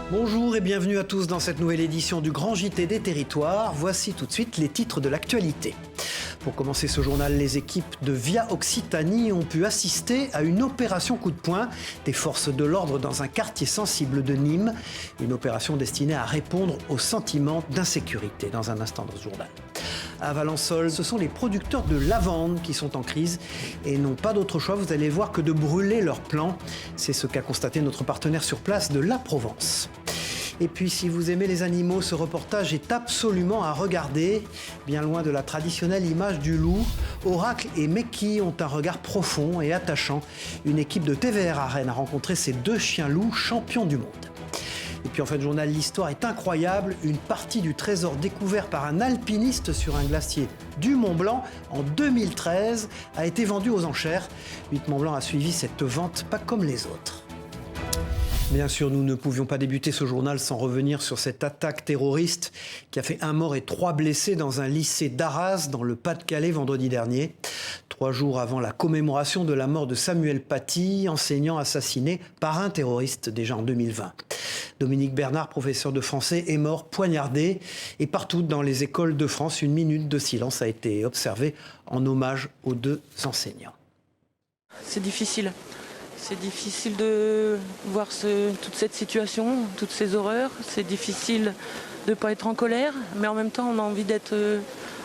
Bonjour et bienvenue à tous dans cette nouvelle édition du Grand JT des Territoires. Voici tout de suite les titres de l'actualité. Pour commencer ce journal, les équipes de Via Occitanie ont pu assister à une opération coup de poing des forces de l'ordre dans un quartier sensible de Nîmes. Une opération destinée à répondre au sentiment d'insécurité. Dans un instant dans ce journal. À Valençol, ce sont les producteurs de lavande qui sont en crise et n'ont pas d'autre choix, vous allez voir, que de brûler leurs plants. C'est ce qu'a constaté notre partenaire sur place de La Provence. Et puis, si vous aimez les animaux, ce reportage est absolument à regarder. Bien loin de la traditionnelle image du loup, Oracle et Meki ont un regard profond et attachant. Une équipe de TVR à Rennes a rencontré ces deux chiens loups champions du monde. Et puis en fin de journal, l'histoire est incroyable. Une partie du trésor découvert par un alpiniste sur un glacier du Mont Blanc en 2013 a été vendue aux enchères. 8 Mont Blanc a suivi cette vente pas comme les autres. Bien sûr, nous ne pouvions pas débuter ce journal sans revenir sur cette attaque terroriste qui a fait 1 mort et 3 blessés dans un lycée d'Arras, dans le Pas-de-Calais, vendredi dernier. 3 jours avant la commémoration de la mort de Samuel Paty, enseignant assassiné par un terroriste déjà en 2020. Dominique Bernard, professeur de français, est mort poignardé. Et partout dans les écoles de France, une minute de silence a été observée en hommage aux 2 enseignants. C'est difficile. C'est difficile de voir toute cette situation, toutes ces horreurs. C'est difficile de ne pas être en colère, mais en même temps, on a envie d'être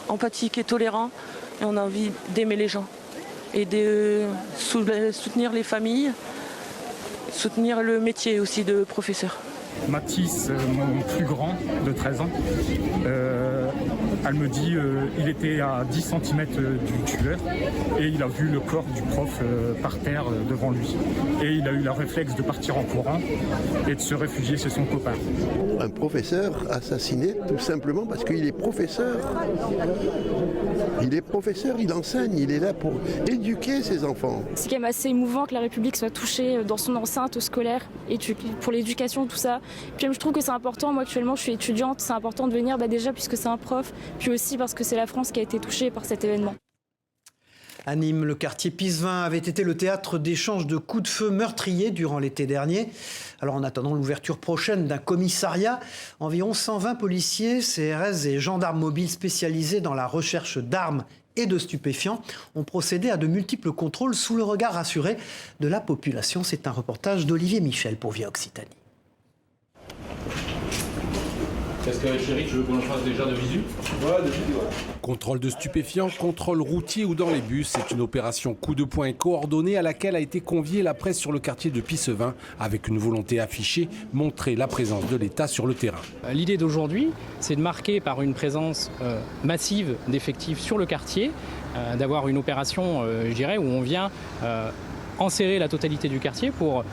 empathique et tolérant. Et on a envie d'aimer les gens et de soutenir les familles, soutenir le métier aussi de professeur. Mathis, mon plus grand, de 13 ans, elle me dit il était à 10 cm du tueur et il a vu le corps du prof par terre devant lui. Et il a eu le réflexe de partir en courant et de se réfugier chez son copain. Un professeur assassiné tout simplement parce qu'il est professeur. Il est professeur, il enseigne, il est là pour éduquer ses enfants. C'est quand même assez émouvant que la République soit touchée dans son enceinte scolaire et pour l'éducation, tout ça. Puis je trouve que c'est important, moi actuellement je suis étudiante, c'est important de venir déjà puisque c'est un prof, puis aussi parce que c'est la France qui a été touchée par cet événement. À Nîmes, le quartier Pisevin avait été le théâtre d'échanges de coups de feu meurtriers durant l'été dernier. Alors en attendant l'ouverture prochaine d'un commissariat, environ 120 policiers, CRS et gendarmes mobiles spécialisés dans la recherche d'armes et de stupéfiants ont procédé à de multiples contrôles sous le regard rassuré de la population. C'est un reportage d'Olivier Michel pour Via Occitanie. Est-ce que chérie, tu veux qu'on le fasse déjà de visu ? Ouais, de visu, ouais. Contrôle de stupéfiants, contrôle routier ou dans les bus, c'est une opération coup de poing coordonnée à laquelle a été conviée la presse sur le quartier de Pisevin, avec une volonté affichée, montrer la présence de l'État sur le terrain. L'idée d'aujourd'hui, c'est de marquer par une présence massive d'effectifs sur le quartier, d'avoir une opération, je dirais, où on vient enserrer la totalité du quartier pour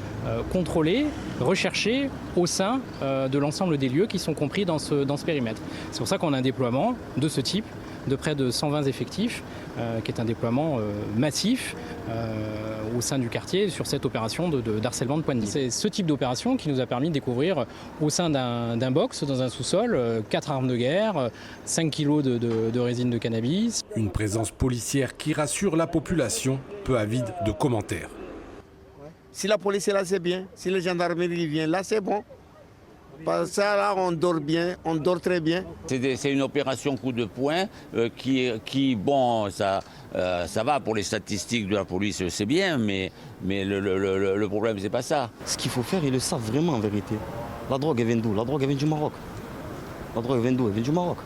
contrôler, rechercher au sein de l'ensemble des lieux qui sont compris dans ce périmètre. C'est pour ça qu'on a un déploiement de ce type, de près de 120 effectifs, qui est un déploiement massif au sein du quartier sur cette opération d'harcèlement de poignée. C'est ce type d'opération qui nous a permis de découvrir au sein d'un box, dans un sous-sol, 4 armes de guerre, 5 kilos de résine de cannabis. Une présence policière qui rassure la population, peu avide de commentaires. Si la police est là, c'est bien. Si la gendarmerie vient là, c'est bon. Parce que ça, là, on dort bien, on dort très bien. C'est une opération coup de poing qui bon, ça va pour les statistiques de la police, c'est bien, mais le problème, c'est pas ça. Ce qu'il faut faire, ils le savent vraiment en vérité. La drogue, elle vient d'où? La drogue, elle vient du Maroc. La drogue, elle vient d'où? Elle vient du Maroc.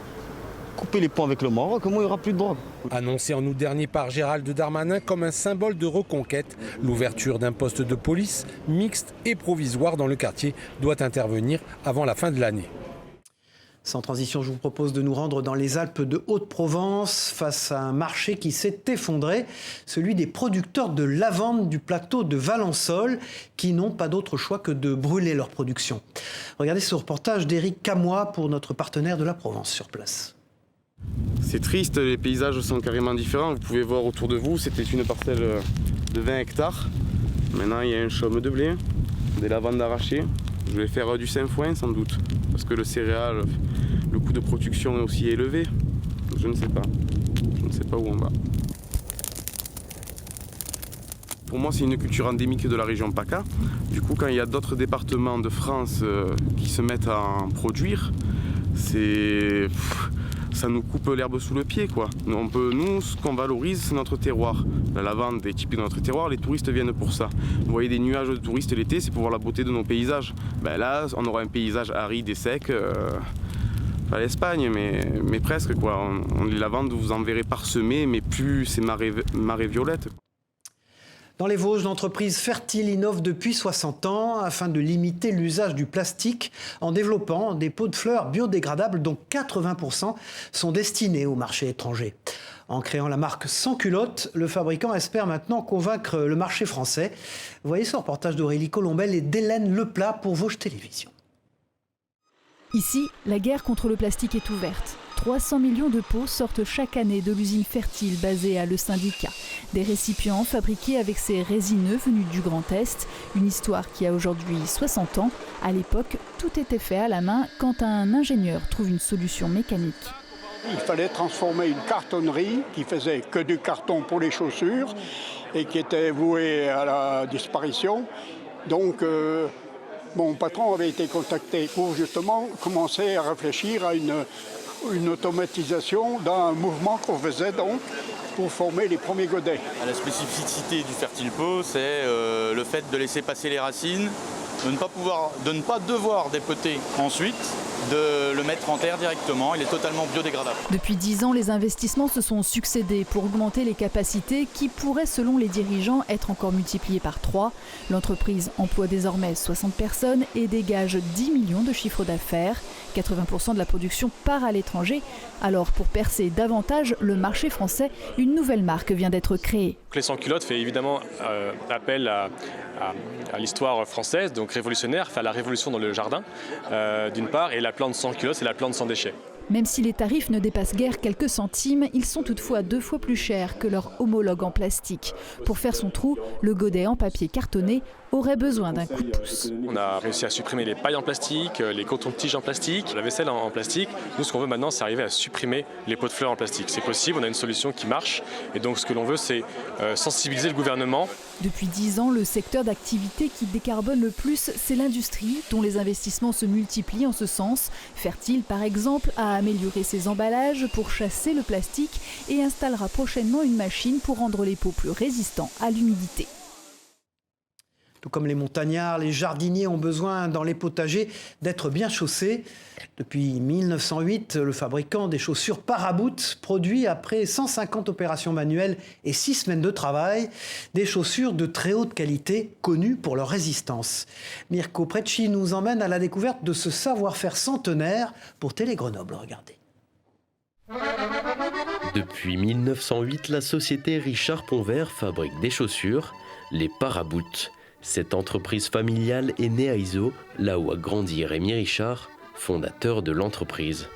Couper les ponts avec le Maroc, moi il n'y aura plus de drogue. Annoncé en août dernier par Gérald Darmanin comme un symbole de reconquête, l'ouverture d'un poste de police mixte et provisoire dans le quartier doit intervenir avant la fin de l'année. Sans transition, je vous propose de nous rendre dans les Alpes de Haute-Provence face à un marché qui s'est effondré, celui des producteurs de lavande du plateau de Valençol qui n'ont pas d'autre choix que de brûler leur production. Regardez ce reportage d'Éric Camois pour notre partenaire de la Provence sur place. C'est triste, les paysages sont carrément différents. Vous pouvez voir autour de vous, c'était une parcelle de 20 hectares. Maintenant, il y a un chaume de blé, des lavandes arrachées. Je vais faire du sainfoin sans doute, parce que le céréal, le coût de production est aussi élevé. Je ne sais pas. Je ne sais pas où on va. pour moi, c'est une culture endémique de la région PACA. Du coup, quand il y a d'autres départements de France qui se mettent à en produire, ça nous coupe l'herbe sous le pied, quoi. Nous, ce qu'on valorise, c'est notre terroir. La lavande est typique de notre terroir, les touristes viennent pour ça. Vous voyez des nuages de touristes l'été, c'est pour voir la beauté de nos paysages. Là, on aura un paysage aride et sec, pas l'Espagne, mais presque, quoi. Les lavandes, vous en verrez parsemées, mais plus c'est marée violette. Dans les Vosges, l'entreprise Fertile innove depuis 60 ans afin de limiter l'usage du plastique en développant des pots de fleurs biodégradables dont 80% sont destinés au marché étranger. En créant la marque Sans Culotte, le fabricant espère maintenant convaincre le marché français. Vous voyez ce reportage d'Aurélie Colombel et d'Hélène Leplat pour Vosges Télévisions. Ici, la guerre contre le plastique est ouverte. 300 millions de pots sortent chaque année de l'usine Fertile basée à Le Syndicat. Des récipients fabriqués avec ces résineux venus du Grand Est. Une histoire qui a aujourd'hui 60 ans. À l'époque, tout était fait à la main quand un ingénieur trouve une solution mécanique. Il fallait transformer une cartonnerie qui faisait que du carton pour les chaussures et qui était vouée à la disparition. Donc, mon patron avait été contacté pour justement commencer à réfléchir à une automatisation d'un mouvement qu'on faisait donc pour former les premiers godets. La spécificité du Fertile Pot, c'est le fait de laisser passer les racines, de ne pas devoir dépoter ensuite, de le mettre en terre directement. Il est totalement biodégradable. Depuis 10 ans, les investissements se sont succédés pour augmenter les capacités qui pourraient, selon les dirigeants, être encore multipliées par 3. L'entreprise emploie désormais 60 personnes et dégage 10 millions de chiffre d'affaires. 80% de la production part à l'étranger. Alors, pour percer davantage le marché français, une nouvelle marque vient d'être créée. Les Sans Culottes fait évidemment appel à l'histoire française, donc révolutionnaire, à la révolution dans le jardin, d'une part, et la plante sans culotte, c'est la plante sans déchets. Même si les tarifs ne dépassent guère quelques centimes, ils sont toutefois 2 fois plus chers que leur homologue en plastique. Pour faire son trou, le godet en papier cartonné aurait besoin d'un coup de pouce. On a réussi à supprimer les pailles en plastique, les cotons-tiges en plastique, la vaisselle en plastique. Nous, ce qu'on veut maintenant, c'est arriver à supprimer les pots de fleurs en plastique. C'est possible, on a une solution qui marche. Et donc, ce que l'on veut, c'est sensibiliser le gouvernement. Depuis 10 ans, le secteur d'activité qui décarbone le plus, c'est l'industrie, dont les investissements se multiplient en ce sens. Fertile, par exemple, a amélioré ses emballages pour chasser le plastique et installera prochainement une machine pour rendre les pots plus résistants à l'humidité. Tout comme les montagnards, les jardiniers ont besoin dans les potagers d'être bien chaussés. Depuis 1908, le fabricant des chaussures Paraboot produit, après 150 opérations manuelles et 6 semaines de travail, des chaussures de très haute qualité, connues pour leur résistance. Mirko Precci nous emmène à la découverte de ce savoir-faire centenaire pour Télé Grenoble. Regardez. Depuis 1908, la société Richard Ponvert fabrique des chaussures, les Paraboot. Cette entreprise familiale est née à Izeaux, là où a grandi Rémi Richard, fondateur de l'entreprise.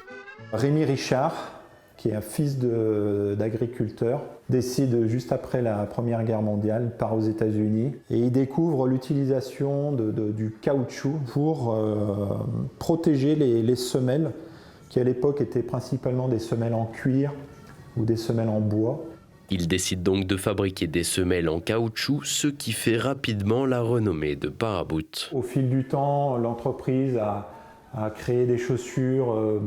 Rémi Richard, qui est un fils d'agriculteur, décide juste après la Première Guerre mondiale, part aux États-Unis et il découvre l'utilisation du caoutchouc pour protéger les semelles, qui à l'époque étaient principalement des semelles en cuir ou des semelles en bois. Il décide donc de fabriquer des semelles en caoutchouc, ce qui fait rapidement la renommée de Paraboot. Au fil du temps, l'entreprise a créé des chaussures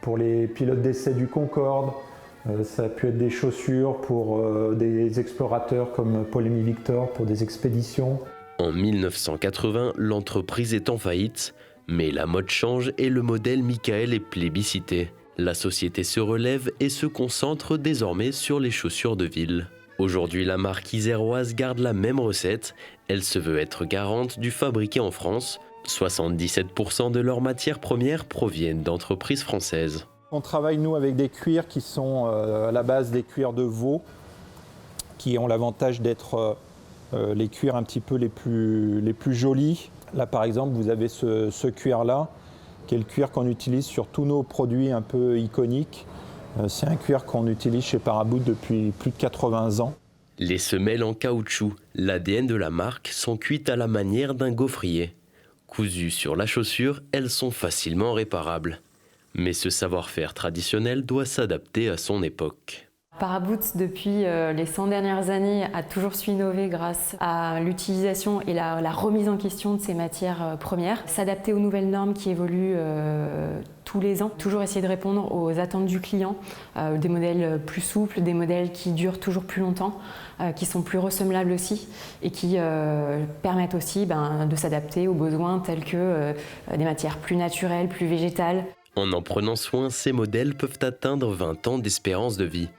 pour les pilotes d'essai du Concorde. Ça a pu être des chaussures pour des explorateurs comme Paul-Émile Victor pour des expéditions. En 1980, l'entreprise est en faillite, mais la mode change et le modèle Michael est plébiscité. La société se relève et se concentre désormais sur les chaussures de ville. Aujourd'hui, la marque iséroise garde la même recette. Elle se veut être garante du fabriqué en France. 77% de leurs matières premières proviennent d'entreprises françaises. On travaille, nous, avec des cuirs qui sont à la base des cuirs de veau, qui ont l'avantage d'être les cuirs un petit peu les plus jolis. Là, par exemple, vous avez ce cuir-là, qui est le cuir qu'on utilise sur tous nos produits un peu iconiques. C'est un cuir qu'on utilise chez Paraboot depuis plus de 80 ans. Les semelles en caoutchouc, l'ADN de la marque, sont cuites à la manière d'un gaufrier. Cousues sur la chaussure, elles sont facilement réparables. Mais ce savoir-faire traditionnel doit s'adapter à son époque. Paraboots, depuis les 100 dernières années, a toujours su innover grâce à l'utilisation et la remise en question de ces matières premières, s'adapter aux nouvelles normes qui évoluent tous les ans, toujours essayer de répondre aux attentes du client, des modèles plus souples, des modèles qui durent toujours plus longtemps, qui sont plus ressemblables aussi et qui permettent aussi de s'adapter aux besoins tels que des matières plus naturelles, plus végétales. En prenant soin, ces modèles peuvent atteindre 20 ans d'espérance de vie.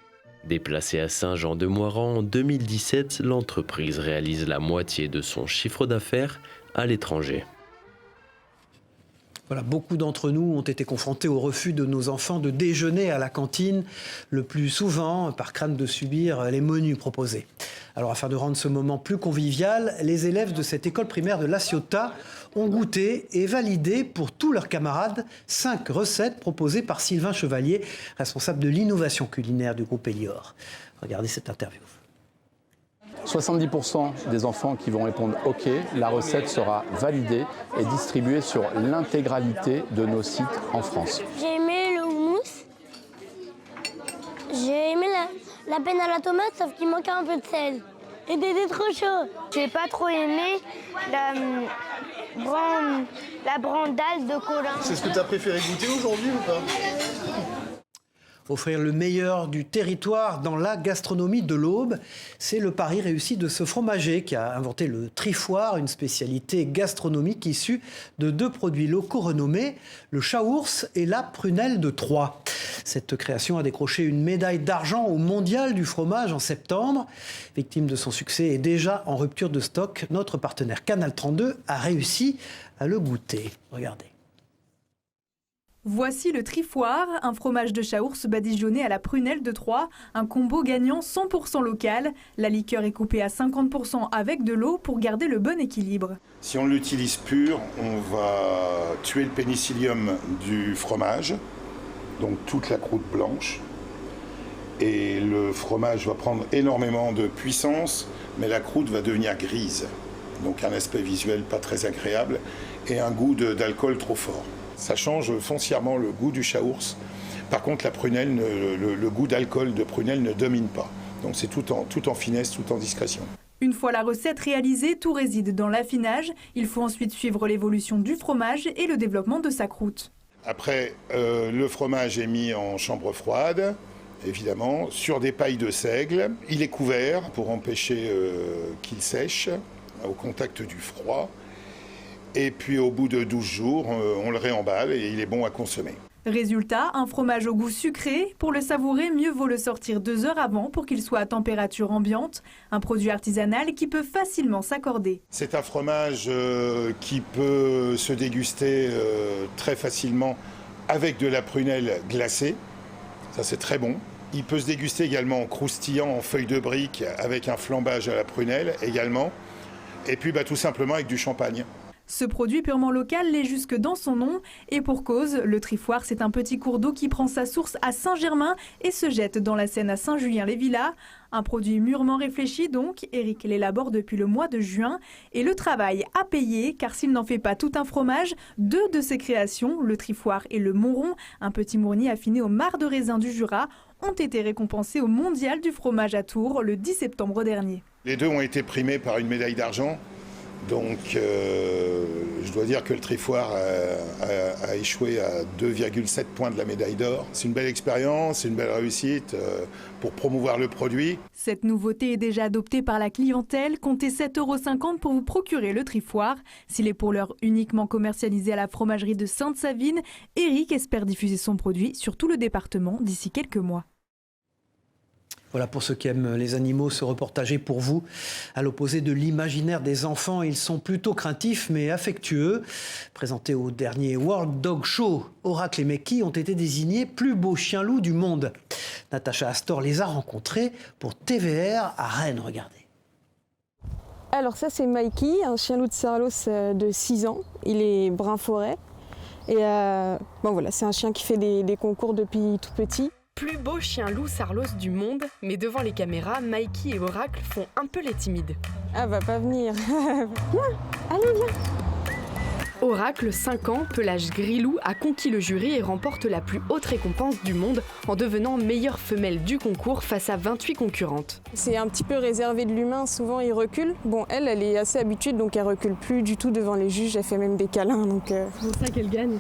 Déplacée à Saint-Jean-de-Moiran en 2017, l'entreprise réalise la moitié de son chiffre d'affaires à l'étranger. Voilà, beaucoup d'entre nous ont été confrontés au refus de nos enfants de déjeuner à la cantine, le plus souvent par crainte de subir les menus proposés. Alors afin de rendre ce moment plus convivial, les élèves de cette école primaire de La Ciotat ont goûté et validé pour tous leurs camarades 5 recettes proposées par Sylvain Chevalier, responsable de l'innovation culinaire du groupe Elior. Regardez cette interview. 70% des enfants qui vont répondre OK, la recette sera validée et distribuée sur l'intégralité de nos sites en France. J'ai aimé le houmous, j'ai aimé la peine à la tomate, sauf qu'il manquait un peu de sel. Et c'était trop chaud. J'ai pas trop aimé la brandade de Colin. C'est ce que tu as préféré goûter aujourd'hui ou pas ? Offrir le meilleur du territoire dans la gastronomie de l'Aube, c'est le pari réussi de ce fromager qui a inventé le trifoire, une spécialité gastronomique issue de 2 produits locaux renommés, le chaours et la prunelle de Troyes. Cette création a décroché une médaille d'argent au Mondial du fromage en septembre. Victime de son succès et déjà en rupture de stock, notre partenaire Canal 32 a réussi à le goûter. Regardez. Voici le trifoire, un fromage de chaours badigeonné à la prunelle de Troyes, un combo gagnant 100% local. La liqueur est coupée à 50% avec de l'eau pour garder le bon équilibre. Si on l'utilise pur, on va tuer le pénicillium du fromage, donc toute la croûte blanche. Et le fromage va prendre énormément de puissance, mais la croûte va devenir grise. Donc un aspect visuel pas très agréable et un goût d'alcool trop fort. Ça change foncièrement le goût du chaours. Par contre, la prunelle, le goût d'alcool de prunelle ne domine pas. Donc c'est tout en finesse, tout en discrétion. Une fois la recette réalisée, tout réside dans l'affinage. Il faut ensuite suivre l'évolution du fromage et le développement de sa croûte. Après, le fromage est mis en chambre froide, évidemment, sur des pailles de seigle. Il est couvert pour empêcher qu'il sèche au contact du froid. Et puis au bout de 12 jours, on le réemballe et il est bon à consommer. Résultat, un fromage au goût sucré. Pour le savourer, mieux vaut le sortir 2 heures avant pour qu'il soit à température ambiante. Un produit artisanal qui peut facilement s'accorder. C'est un fromage qui peut se déguster très facilement avec de la prunelle glacée. Ça, c'est très bon. Il peut se déguster également en croustillant, en feuilles de brique, avec un flambage à la prunelle également. Et puis tout simplement avec du champagne. Ce produit purement local l'est jusque dans son nom. Et pour cause, le trifoire, c'est un petit cours d'eau qui prend sa source à Saint-Germain et se jette dans la Seine à Saint-Julien-les-Villas. Un produit mûrement réfléchi donc. Éric l'élabore depuis le mois de juin. Et le travail a payé, car s'il n'en fait pas tout un fromage, 2 de ses créations, le trifoire et le Monron, un petit mourni affiné au marc de raisin du Jura, ont été récompensés au Mondial du fromage à Tours le 10 septembre dernier. Les 2 ont été primés par une médaille d'argent. Donc je dois dire que le trifoire a échoué à 2,7 points de la médaille d'or. C'est une belle expérience, c'est une belle réussite pour promouvoir le produit. Cette nouveauté est déjà adoptée par la clientèle. Comptez 7,50 € pour vous procurer le trifoire. S'il est pour l'heure uniquement commercialisé à la fromagerie de Sainte-Savine, Éric espère diffuser son produit sur tout le département d'ici quelques mois. Voilà pour ceux qui aiment les animaux, ce reportage est pour vous. À l'opposé de l'imaginaire des enfants, ils sont plutôt craintifs mais affectueux. Présentés au dernier World Dog Show, Oracle et Meki ont été désignés plus beaux chiens-loups du monde. Natacha Astor les a rencontrés pour TVR à Rennes, regardez. Alors ça c'est Mikey, un chien-loup de Sarlos de 6 ans. Il est brun forêt. Et voilà, c'est un chien qui fait des concours depuis tout petit. Plus beau chien-loup Sarlos du monde, mais devant les caméras, Mikey et Oracle font un peu les timides. Ah va pas venir. Viens, allez viens. Oracle, 5 ans, pelage gris-loup, a conquis le jury et remporte la plus haute récompense du monde en devenant meilleure femelle du concours face à 28 concurrentes. C'est un petit peu réservé de l'humain, souvent il recule. Bon, elle est assez habituée, donc elle recule plus du tout devant les juges, elle fait même des câlins. C'est pour ça qu'elle gagne.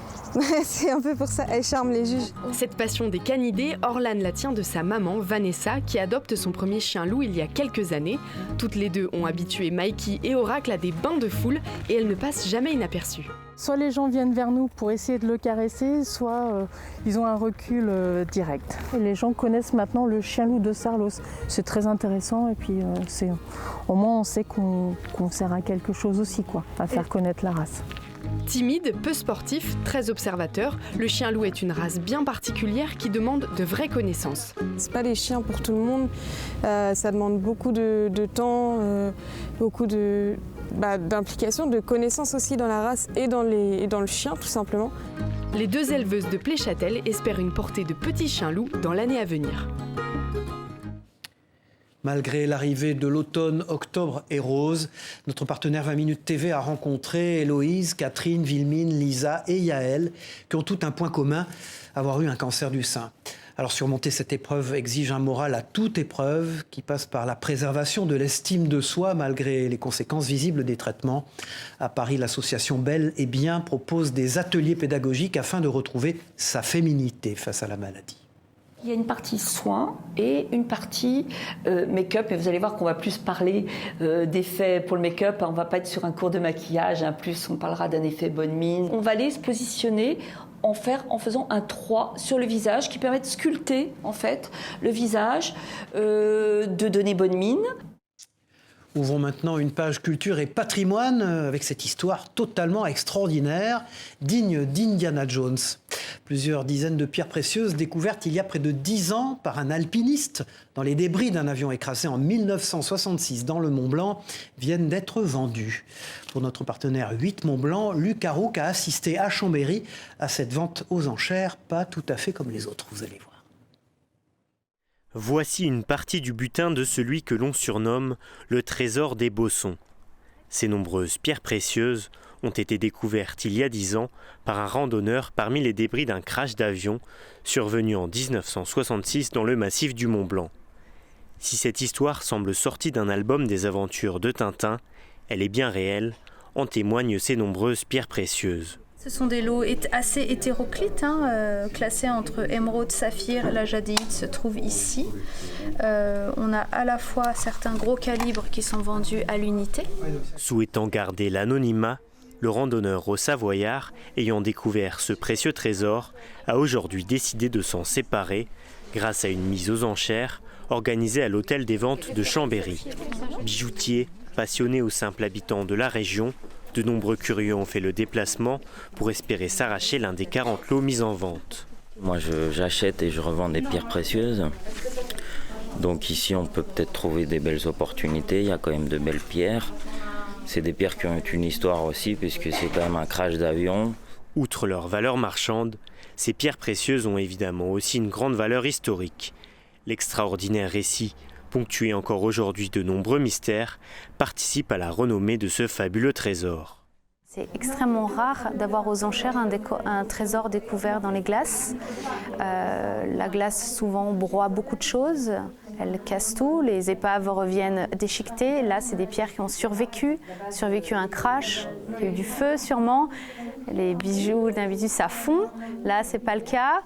C'est un peu pour ça, elle charme les juges. Cette passion des canidés, Orlan la tient de sa maman, Vanessa, qui adopte son premier chien loup il y a quelques années. Toutes les deux ont habitué Mikey et Oracle à des bains de foule et elles ne passent jamais inaperçues. Soit les gens viennent vers nous pour essayer de le caresser, soit ils ont un recul direct. Et les gens connaissent maintenant le chien loup de Sarlos. C'est très intéressant et puis au moins on sait qu'on sert à quelque chose aussi, à faire connaître la race. Timide, peu sportif, très observateur, le chien loup est une race bien particulière qui demande de vraies connaissances. C'est pas des chiens pour tout le monde, ça demande beaucoup de temps, beaucoup d'implication, de connaissances aussi dans la race et dans le chien tout simplement. Les deux éleveuses de Pléchâtel espèrent une portée de petits chiens loups dans l'année à venir. Malgré l'arrivée de l'automne, octobre est rose. Notre partenaire 20 Minutes TV a rencontré Héloïse, Catherine, Wilmine, Lisa et Yaël, qui ont tout un point commun, avoir eu un cancer du sein. Alors surmonter cette épreuve exige un moral à toute épreuve qui passe par la préservation de l'estime de soi malgré les conséquences visibles des traitements. À Paris, l'association Belle et Bien propose des ateliers pédagogiques afin de retrouver sa féminité face à la maladie. Il y a une partie soins et une partie make-up. Et vous allez voir qu'on va plus parler d'effets pour le make-up. On ne va pas être sur un cours de maquillage. Plus, on parlera d'un effet bonne mine. On va aller se positionner en faisant un 3 sur le visage qui permet de sculpter en fait, le visage, de donner bonne mine. Ouvrons maintenant une page culture et patrimoine avec cette histoire totalement extraordinaire, digne d'Indiana Jones. Plusieurs dizaines de pierres précieuses découvertes il y a près de 10 ans par un alpiniste dans les débris d'un avion écrasé en 1966 dans le Mont-Blanc viennent d'être vendues. Pour notre partenaire 8 Mont-Blanc, Luc Arouc a assisté à Chambéry à cette vente aux enchères, pas tout à fait comme les autres, vous allez voir. Voici une partie du butin de celui que l'on surnomme le trésor des Bossons. Ces nombreuses pierres précieuses ont été découvertes il y a 10 ans par un randonneur parmi les débris d'un crash d'avion survenu en 1966 dans le massif du Mont-Blanc. Si cette histoire semble sortie d'un album des aventures de Tintin, elle est bien réelle, en témoignent ces nombreuses pierres précieuses. Ce sont des lots assez hétéroclites, classés entre émeraude, saphir. La jadéite se trouve ici. On a à la fois certains gros calibres qui sont vendus à l'unité. Souhaitant garder l'anonymat, le randonneur au Savoyard, ayant découvert ce précieux trésor, a aujourd'hui décidé de s'en séparer grâce à une mise aux enchères organisée à l'hôtel des ventes de Chambéry. Bijoutier, passionné ou simple habitant de la région, de nombreux curieux ont fait le déplacement pour espérer s'arracher l'un des 40 lots mis en vente. Moi j'achète et je revends des pierres précieuses. Donc ici on peut peut-être trouver des belles opportunités, il y a quand même de belles pierres. C'est des pierres qui ont une histoire aussi puisque c'est quand même un crash d'avion. Outre leur valeur marchande, ces pierres précieuses ont évidemment aussi une grande valeur historique. L'extraordinaire récit, ponctué encore aujourd'hui de nombreux mystères, participe à la renommée de ce fabuleux trésor. C'est extrêmement rare d'avoir aux enchères un trésor découvert dans les glaces. La glace souvent broie beaucoup de choses, elle casse tout, les épaves reviennent déchiquetées. Là, c'est des pierres qui ont survécu à un crash, il y a eu du feu sûrement. Les bijoux d'habitude ça fond, là c'est pas le cas.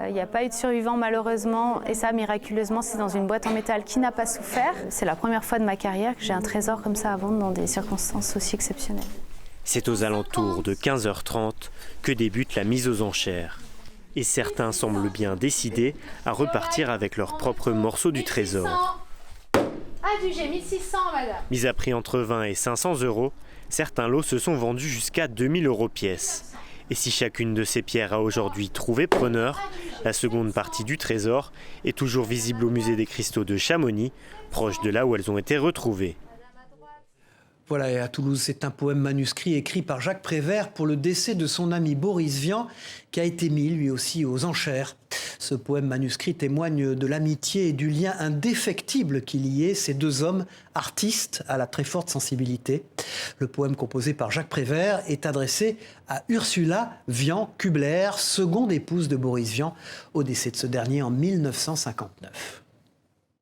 Il n'y a pas eu de survivants malheureusement et ça miraculeusement c'est dans une boîte en métal qui n'a pas souffert. C'est la première fois de ma carrière que j'ai un trésor comme ça à vendre dans des circonstances aussi exceptionnelles. C'est aux alentours de 15h30 que débute la mise aux enchères. Et certains semblent bien décidés à repartir avec leur propre morceau du trésor. J'ai 1600 madame. Mis à prix entre 20 et 500 euros, certains lots se sont vendus jusqu'à 2000 euros pièce. Et si chacune de ces pierres a aujourd'hui trouvé preneur, la seconde partie du trésor est toujours visible au musée des cristaux de Chamonix, proche de là où elles ont été retrouvées. Voilà, et à Toulouse, c'est un poème manuscrit écrit par Jacques Prévert pour le décès de son ami Boris Vian, qui a été mis lui aussi aux enchères. Ce poème manuscrit témoigne de l'amitié et du lien indéfectible qui liait ces deux hommes, artistes à la très forte sensibilité. Le poème composé par Jacques Prévert est adressé à Ursula Vian-Kubler, seconde épouse de Boris Vian, au décès de ce dernier en 1959.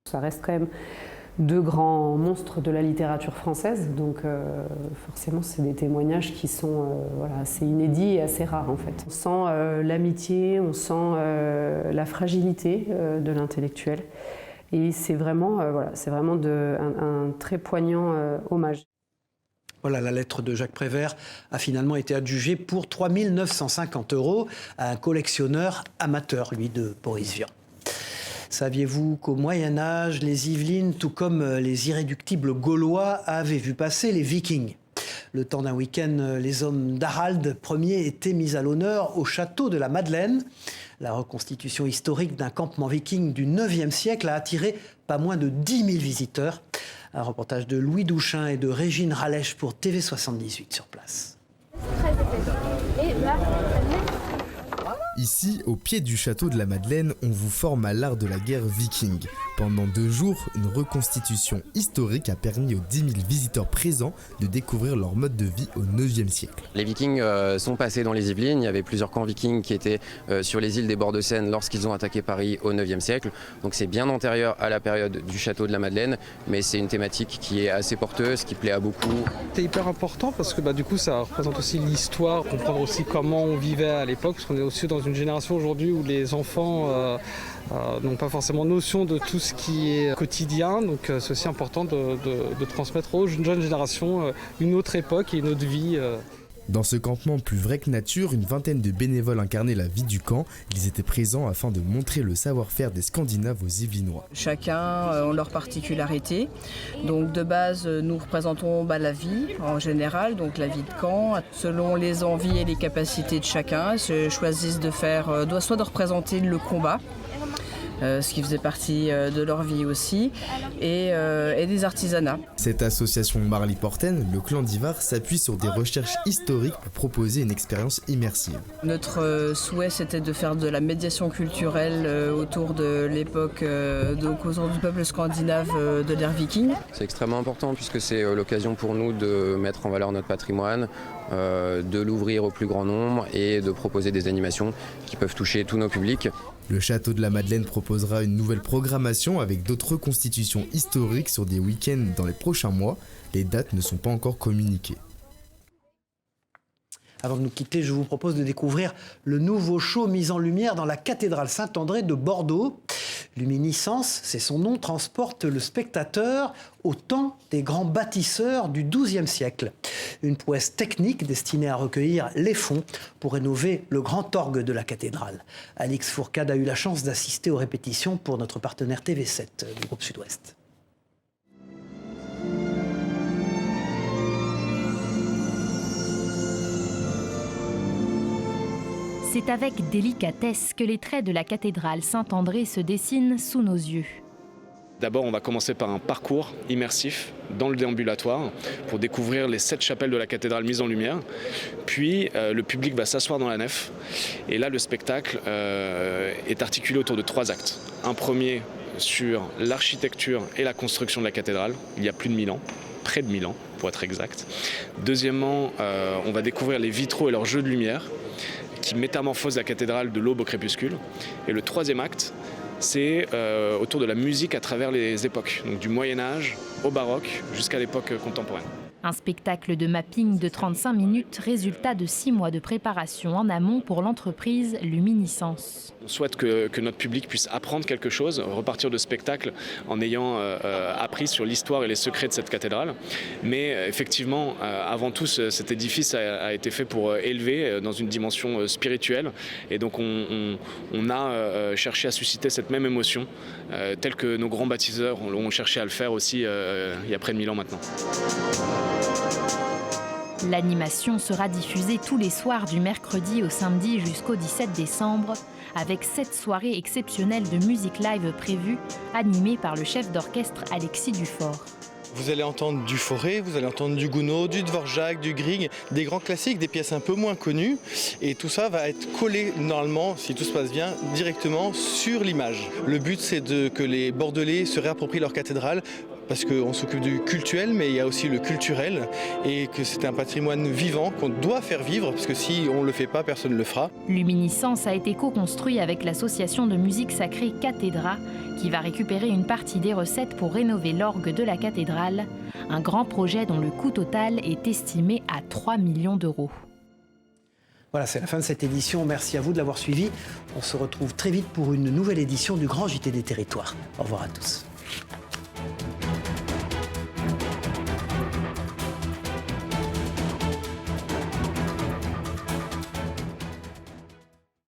Ça reste quand même deux grands monstres de la littérature française, donc forcément c'est des témoignages qui sont assez inédits et assez rares en fait. On sent l'amitié, on sent la fragilité de l'intellectuel et c'est vraiment, un très poignant hommage. Voilà, la lettre de Jacques Prévert a finalement été adjugée pour 3 950 € à un collectionneur amateur, lui, de Boris Vian. Saviez-vous qu'au Moyen-Âge, les Yvelines, tout comme les irréductibles Gaulois, avaient vu passer les Vikings ? Le temps d'un week-end, les hommes d'Harald Ier étaient mis à l'honneur au château de la Madeleine. La reconstitution historique d'un campement viking du IXe siècle a attiré pas moins de 10 000 visiteurs. Un reportage de Louis Douchin et de Régine Ralèche pour TV78 sur place. Ici, au pied du château de la Madeleine, on vous forme à l'art de la guerre viking. Pendant 2 jours, une reconstitution historique a permis aux 10 000 visiteurs présents de découvrir leur mode de vie au IXe siècle. Les Vikings sont passés dans les Yvelines. Il y avait plusieurs camps vikings qui étaient sur les îles des bords de Seine lorsqu'ils ont attaqué Paris au IXe siècle. Donc c'est bien antérieur à la période du château de la Madeleine, mais c'est une thématique qui est assez porteuse, qui plaît à beaucoup. C'est hyper important parce que du coup ça représente aussi l'histoire, comprendre aussi comment on vivait à l'époque, parce qu'on est aussi dans une génération aujourd'hui où les enfants n'ont pas forcément notion de tout ce qui est quotidien, donc c'est aussi important de transmettre aux jeunes générations une autre époque et une autre vie. Dans ce campement plus vrai que nature, une vingtaine de bénévoles incarnaient la vie du camp. Ils étaient présents afin de montrer le savoir-faire des Scandinaves aux Yvelinois. Chacun ont leur particularité. Donc de base, nous représentons la vie en général, donc la vie de camp. Selon les envies et les capacités de chacun, ils se choisissent de faire, soit de représenter le combat, ce qui faisait partie de leur vie aussi, et des artisanats. Cette association Marly Porten, le clan d'Ivar, s'appuie sur des recherches historiques pour proposer une expérience immersive. Notre souhait, c'était de faire de la médiation culturelle autour de l'époque, autour du peuple scandinave de l'ère viking. C'est extrêmement important puisque c'est l'occasion pour nous de mettre en valeur notre patrimoine, de l'ouvrir au plus grand nombre et de proposer des animations qui peuvent toucher tous nos publics. Le château de la Madeleine proposera une nouvelle programmation avec d'autres reconstitutions historiques sur des week-ends dans les prochains mois. Les dates ne sont pas encore communiquées. Avant de nous quitter, je vous propose de découvrir le nouveau show mis en lumière dans la cathédrale Saint-André de Bordeaux. Luminiscence, c'est son nom, transporte le spectateur au temps des grands bâtisseurs du XIIe siècle. Une prouesse technique destinée à recueillir les fonds pour rénover le grand orgue de la cathédrale. Alix Fourcade a eu la chance d'assister aux répétitions pour notre partenaire TV7 du groupe Sud-Ouest. C'est avec délicatesse que les traits de la cathédrale Saint-André se dessinent sous nos yeux. D'abord, on va commencer par un parcours immersif dans le déambulatoire pour découvrir les 7 chapelles de la cathédrale mises en lumière. Puis, le public va s'asseoir dans la nef. Et là, le spectacle est articulé autour de 3 actes. Un premier sur l'architecture et la construction de la cathédrale, il y a plus de 1000 ans. Près de 1000 ans, pour être exact. Deuxièmement, on va découvrir les vitraux et leurs jeux de lumière qui métamorphosent la cathédrale de l'aube au crépuscule. Et le 3e acte, c'est autour de la musique à travers les époques, donc du Moyen-Âge au baroque jusqu'à l'époque contemporaine. Un spectacle de mapping de 35 minutes, résultat de 6 mois de préparation en amont pour l'entreprise Luminiscence. On souhaite que notre public puisse apprendre quelque chose, repartir de spectacle en ayant appris sur l'histoire et les secrets de cette cathédrale. Mais effectivement, avant tout, cet édifice a été fait pour élever dans une dimension spirituelle. Et donc on a cherché à susciter cette même émotion, telle que nos grands bâtisseurs ont cherché à le faire aussi il y a près de 1000 ans maintenant. L'animation sera diffusée tous les soirs du mercredi au samedi jusqu'au 17 décembre, avec 7 soirées exceptionnelles de musique live prévues, animées par le chef d'orchestre Alexis Dufort. Vous allez entendre du Fauré, vous allez entendre du Gounod, du Dvorak, du Grieg, des grands classiques, des pièces un peu moins connues. Et tout ça va être collé normalement, si tout se passe bien, directement sur l'image. Le but, c'est que les Bordelais se réapproprient leur cathédrale, parce qu'on s'occupe du cultuel, mais il y a aussi le culturel, et que c'est un patrimoine vivant qu'on doit faire vivre, parce que si on ne le fait pas, personne ne le fera. Luminiscence a été co-construit avec l'association de musique sacrée Cathédra, qui va récupérer une partie des recettes pour rénover l'orgue de la cathédrale, un grand projet dont le coût total est estimé à 3 millions d'euros. Voilà, c'est la fin de cette édition. Merci à vous de l'avoir suivi. On se retrouve très vite pour une nouvelle édition du Grand JT des Territoires. Au revoir à tous.